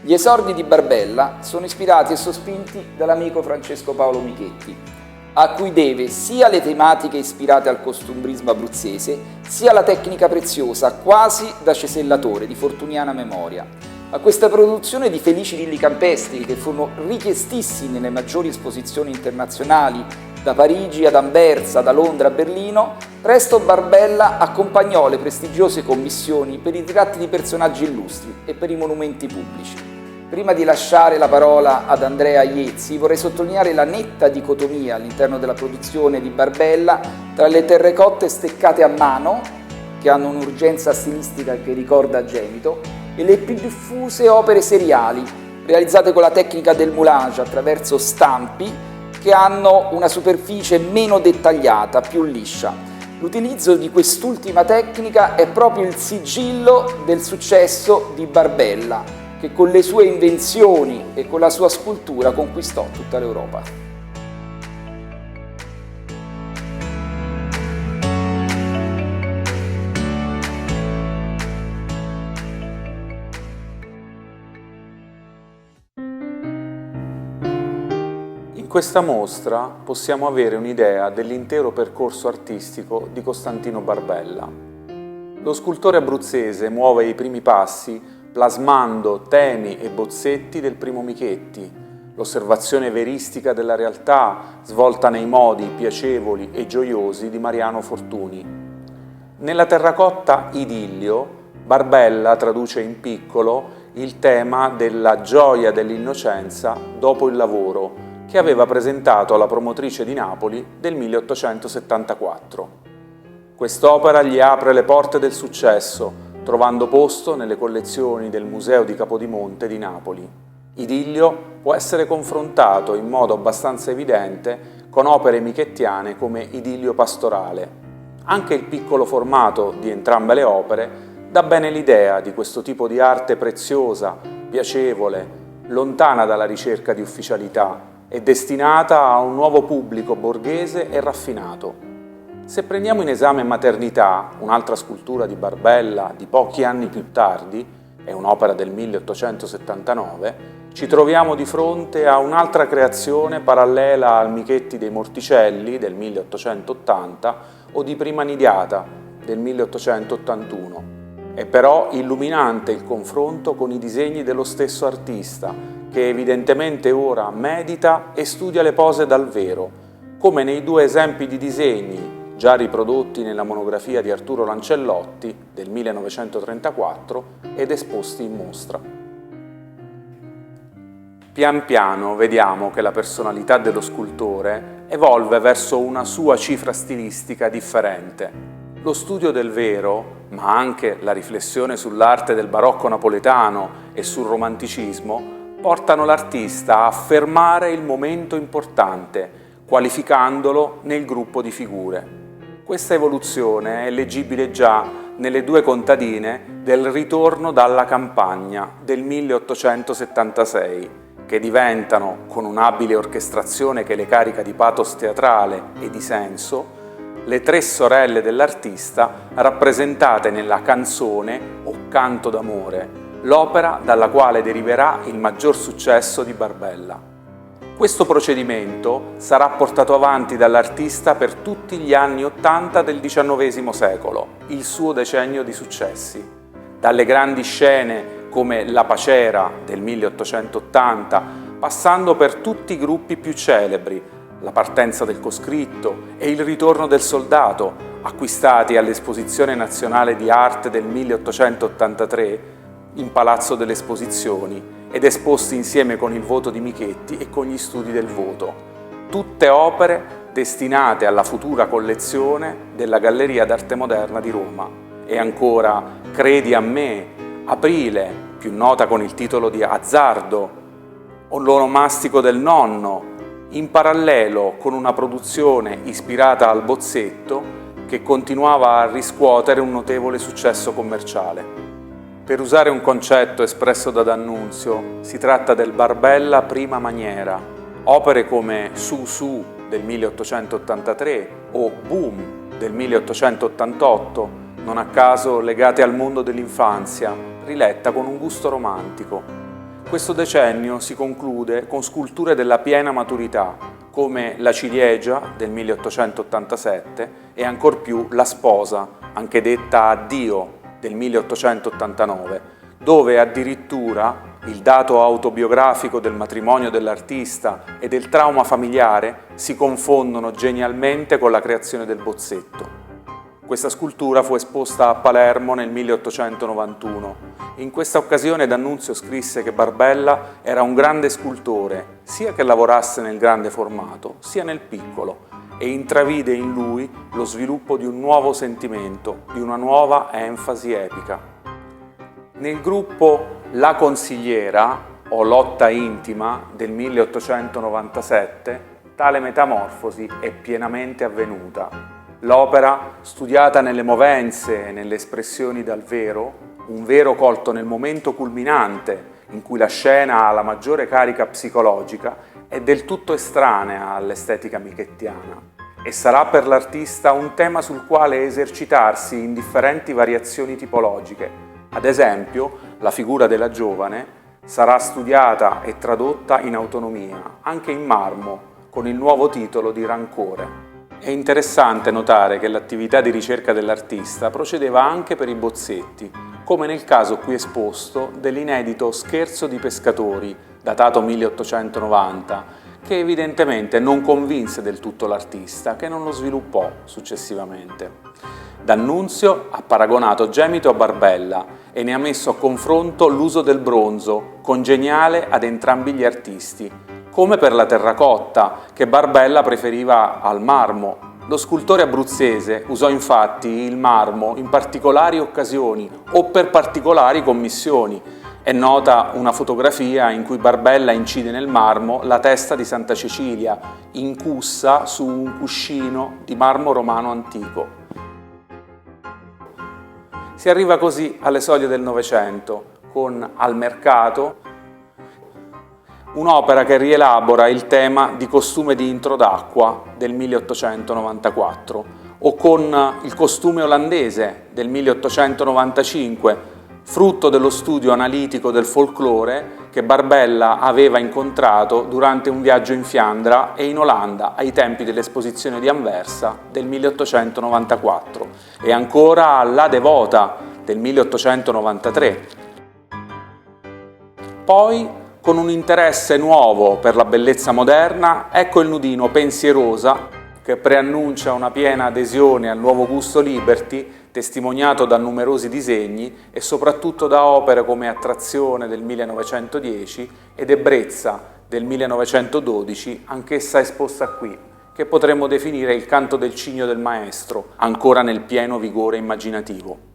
Gli esordi di Barbella sono ispirati e sospinti dall'amico Francesco Paolo Michetti, a cui deve sia le tematiche ispirate al costumbrismo abruzzese, sia la tecnica preziosa, quasi da cesellatore, di fortuniana memoria. A questa produzione di felici rilli campestri, che furono richiestissimi nelle maggiori esposizioni internazionali, da Parigi ad Anversa, da Londra a Berlino, presto Barbella accompagnò le prestigiose commissioni per i ritratti di personaggi illustri e per i monumenti pubblici. Prima di lasciare la parola ad Andrea Iezzi, vorrei sottolineare la netta dicotomia all'interno della produzione di Barbella tra le terrecotte steccate a mano, che hanno un'urgenza stilistica che ricorda Gemito, e le più diffuse opere seriali, realizzate con la tecnica del moulage attraverso stampi, che hanno una superficie meno dettagliata, più liscia. L'utilizzo di quest'ultima tecnica è proprio il sigillo del successo di Barbella, che con le sue invenzioni e con la sua scultura conquistò tutta l'Europa. In questa mostra possiamo avere un'idea dell'intero percorso artistico di Costantino Barbella. Lo scultore abruzzese muove i primi passi plasmando temi e bozzetti del primo Michetti, l'osservazione veristica della realtà svolta nei modi piacevoli e gioiosi di Mariano Fortuny. Nella terracotta Idillio, Barbella traduce in piccolo il tema della gioia dell'innocenza dopo il lavoro, che aveva presentato alla promotrice di Napoli del 1874. Quest'opera gli apre le porte del successo, trovando posto nelle collezioni del Museo di Capodimonte di Napoli. Idillio può essere confrontato in modo abbastanza evidente con opere michettiane come Idillio pastorale. Anche il piccolo formato di entrambe le opere dà bene l'idea di questo tipo di arte preziosa, piacevole, lontana dalla ricerca di ufficialità, è destinata a un nuovo pubblico borghese e raffinato. Se prendiamo in esame Maternità, un'altra scultura di Barbella di pochi anni più tardi, è un'opera del 1879, ci troviamo di fronte a un'altra creazione parallela al Michetti dei Morticelli del 1880 o di Prima Nidiata del 1881. È però illuminante il confronto con i disegni dello stesso artista, che evidentemente ora medita e studia le pose dal vero, come nei due esempi di disegni già riprodotti nella monografia di Arturo Lancellotti del 1934 ed esposti in mostra. Pian piano vediamo che la personalità dello scultore evolve verso una sua cifra stilistica differente. Lo studio del vero, ma anche la riflessione sull'arte del barocco napoletano e sul romanticismo, portano l'artista a affermare il momento importante, qualificandolo nel gruppo di figure. Questa evoluzione è leggibile già nelle due contadine del Ritorno dalla campagna del 1876, che diventano, con un'abile orchestrazione che le carica di pathos teatrale e di senso, le tre sorelle dell'artista rappresentate nella canzone o canto d'amore, l'opera dalla quale deriverà il maggior successo di Barbella. Questo procedimento sarà portato avanti dall'artista per tutti gli anni '80 del XIX secolo, il suo decennio di successi. Dalle grandi scene come La Pacera del 1880, passando per tutti i gruppi più celebri, La partenza del coscritto e Il ritorno del soldato, acquistati all'Esposizione Nazionale di Arte del 1883 in Palazzo delle Esposizioni ed esposti insieme con il voto di Michetti e con gli studi del voto. Tutte opere destinate alla futura collezione della Galleria d'Arte Moderna di Roma. E ancora Credi a me, Aprile, più nota con il titolo di Azzardo, o L'onomastico del nonno, in parallelo con una produzione ispirata al bozzetto che continuava a riscuotere un notevole successo commerciale. Per usare un concetto espresso da D'Annunzio, si tratta del Barbella prima maniera. Opere come Su Su del 1883 o Boom del 1888, non a caso legate al mondo dell'infanzia, riletta con un gusto romantico. Questo decennio si conclude con sculture della piena maturità, come La ciliegia del 1887 e ancor più La sposa, anche detta Addio del 1889, dove addirittura il dato autobiografico del matrimonio dell'artista e del trauma familiare si confondono genialmente con la creazione del bozzetto. Questa scultura fu esposta a Palermo nel 1891. In questa occasione D'Annunzio scrisse che Barbella era un grande scultore, sia che lavorasse nel grande formato, sia nel piccolo, e intravide in lui lo sviluppo di un nuovo sentimento, di una nuova enfasi epica. Nel gruppo La Consigliera, o Lotta intima, del 1897, tale metamorfosi è pienamente avvenuta. L'opera, studiata nelle movenze e nelle espressioni dal vero, un vero colto nel momento culminante in cui la scena ha la maggiore carica psicologica, è del tutto estranea all'estetica michettiana e sarà per l'artista un tema sul quale esercitarsi in differenti variazioni tipologiche. Ad esempio, la figura della giovane sarà studiata e tradotta in autonomia, anche in marmo, con il nuovo titolo di Rancore. È interessante notare che l'attività di ricerca dell'artista procedeva anche per i bozzetti, come nel caso qui esposto dell'inedito Scherzo di pescatori, datato 1890, che evidentemente non convinse del tutto l'artista, che non lo sviluppò successivamente. D'Annunzio ha paragonato Gemito a Barbella e ne ha messo a confronto l'uso del bronzo, congeniale ad entrambi gli artisti, come per la terracotta, che Barbella preferiva al marmo. Lo scultore abruzzese usò infatti il marmo in particolari occasioni o per particolari commissioni. È nota una fotografia in cui Barbella incide nel marmo la testa di Santa Cecilia, incussa su un cuscino di marmo romano antico. Si arriva così alle soglie del Novecento, con Al mercato, un'opera che rielabora il tema di Costume di intro d'acqua del 1894, o con Il costume olandese del 1895, frutto dello studio analitico del folklore che Barbella aveva incontrato durante un viaggio in Fiandra e in Olanda ai tempi dell'esposizione di Anversa del 1894, e ancora La devota del 1893. Poi, con un interesse nuovo per la bellezza moderna, ecco il nudino Pensierosa, che preannuncia una piena adesione al nuovo gusto Liberty, testimoniato da numerosi disegni e soprattutto da opere come Attrazione del 1910 ed Ebbrezza del 1912, anch'essa esposta qui, che potremmo definire il canto del cigno del maestro, ancora nel pieno vigore immaginativo.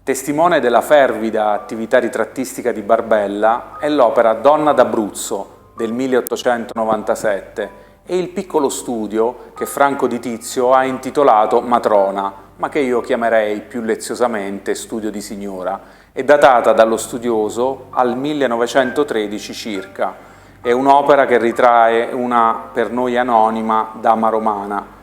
Testimone della fervida attività ritrattistica di Barbella è l'opera Donna d'Abruzzo del 1897 e il piccolo studio che Franco di Tizio ha intitolato Matrona, ma che io chiamerei più leziosamente Studio di Signora, è datata dallo studioso al 1913 circa. È un'opera che ritrae una per noi anonima dama romana.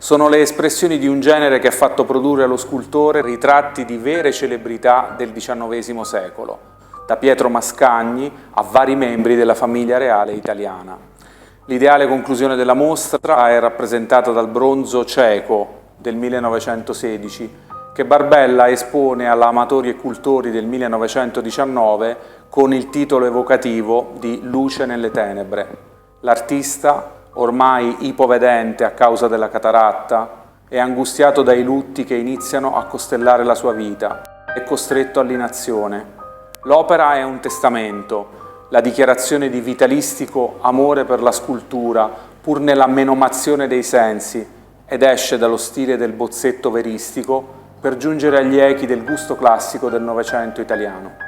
Sono le espressioni di un genere che ha fatto produrre allo scultore ritratti di vere celebrità del XIX secolo, da Pietro Mascagni a vari membri della famiglia reale italiana. L'ideale conclusione della mostra è rappresentata dal bronzo cieco del 1916, che Barbella espone alla Amatori e Cultori del 1919 con il titolo evocativo di Luce nelle tenebre. L'artista, ormai ipovedente a causa della cataratta, è angustiato dai lutti che iniziano a costellare la sua vita, è costretto all'inazione. L'opera è un testamento, la dichiarazione di vitalistico amore per la scultura, pur nella menomazione dei sensi, ed esce dallo stile del bozzetto veristico per giungere agli echi del gusto classico del Novecento italiano.